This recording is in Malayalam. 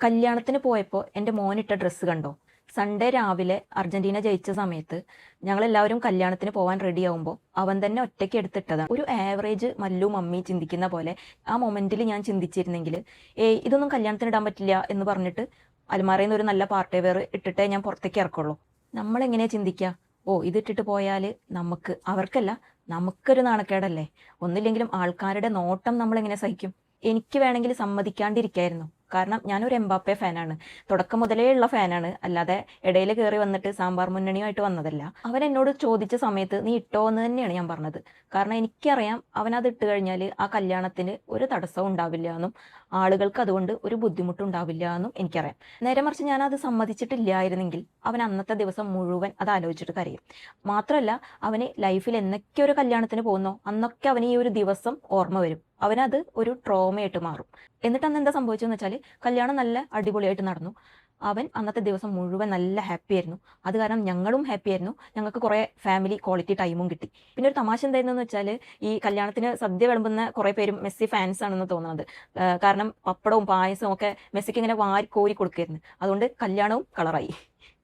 കല്യാണത്തിന് പോയപ്പോൾ എൻ്റെ മോനിട്ട ഡ്രസ്സ് കണ്ടോ? സൺഡേ രാവിലെ അർജന്റീന ജയിച്ച സമയത്ത് ഞങ്ങളെല്ലാവരും കല്യാണത്തിന് പോകാൻ റെഡിയാവുമ്പോൾ അവൻ തന്നെ ഒറ്റയ്ക്ക് എടുത്തിട്ടതാണ്. ഒരു ആവറേജ് മല്ലു മമ്മി ചിന്തിക്കുന്ന പോലെ ആ മൊമെന്റിൽ ഞാൻ ചിന്തിച്ചിരുന്നെങ്കിൽ ഇതൊന്നും കല്യാണത്തിന് ഇടാൻ പറ്റില്ല എന്ന് പറഞ്ഞിട്ട് അലമാരയിൽ നിന്ന് ഒരു നല്ല പാർട്ടി വെയർ ഇട്ടിട്ടേ ഞാൻ പുറത്തേക്ക് ഇറക്കുള്ളൂ. നമ്മളെങ്ങനെയാ ചിന്തിക്കുക? ഇതിട്ടിട്ട് പോയാൽ അവർക്കല്ല, നമുക്കൊരു നാണക്കേടല്ലേ? ഒന്നില്ലെങ്കിലും ആൾക്കാരുടെ നോട്ടം നമ്മളെങ്ങനെ സഹിക്കും? എനിക്ക് വേണമെങ്കിൽ സമ്മതിക്കാണ്ടിരിക്കായിരുന്നു. കാരണം ഞാനൊരു എംബാപ്പെ ഫാനാണ്. തുടക്കം മുതലേ ഉള്ള ഫാനാണ്. അല്ലാതെ ഇടയിൽ കയറി വന്നിട്ട് സാമ്പാർ മുന്നണിയുമായിട്ട് വന്നതല്ല. അവൻ എന്നോട് ചോദിച്ച സമയത്ത് നീ ഇട്ടോ എന്ന് തന്നെയാണ് ഞാൻ പറഞ്ഞത്. കാരണം എനിക്കറിയാം അവനത് ഇട്ട് കഴിഞ്ഞാൽ ആ കല്യാണത്തിന് ഒരു തടസ്സവും ഉണ്ടാവില്ല എന്നും ആളുകൾക്ക് അതുകൊണ്ട് ഒരു ബുദ്ധിമുട്ടുണ്ടാവില്ല എന്നും എനിക്കറിയാം. നേരെ മറിച്ച് ഞാനത് സമ്മതിച്ചിട്ടില്ലായിരുന്നെങ്കിൽ അവൻ അന്നത്തെ ദിവസം മുഴുവൻ അത് ആലോചിച്ചിട്ട് കരയും. മാത്രമല്ല, അവന് ലൈഫിൽ എന്നൊക്കെ ഒരു കല്യാണത്തിന് പോകുന്നോ അന്നൊക്കെ അവന് ഈ ഒരു ദിവസം ഓർമ്മ വരും. അവനത് ഒരു ട്രോമയായിട്ട് മാറും. എന്നിട്ട് അന്ന് എന്താ സംഭവിച്ചതെന്ന് വെച്ചാൽ കല്യാണം നല്ല അടിപൊളിയായിട്ട് നടന്നു. അവൻ അന്നത്തെ ദിവസം മുഴുവൻ നല്ല ഹാപ്പി ആയിരുന്നു. അത് കാരണം ഞങ്ങളും ഹാപ്പി ആയിരുന്നു. ഞങ്ങൾക്ക് കുറേ ഫാമിലി ക്വാളിറ്റി ടൈമും കിട്ടി. പിന്നെ ഒരു തമാശ എന്തായിരുന്നു വെച്ചാൽ, ഈ കല്യാണത്തിന് സദ്യ വിളമ്പുന്ന കുറേ പേരും മെസ്സി ഫാൻസ് ആണെന്ന് തോന്നുന്നത്. കാരണം പപ്പടവും പായസവും ഒക്കെ മെസ്സിക്ക് ഇങ്ങനെ വാരി കോരി കൊടുക്കുകയായിരുന്നു. അതുകൊണ്ട് കല്യാണവും കളറായി.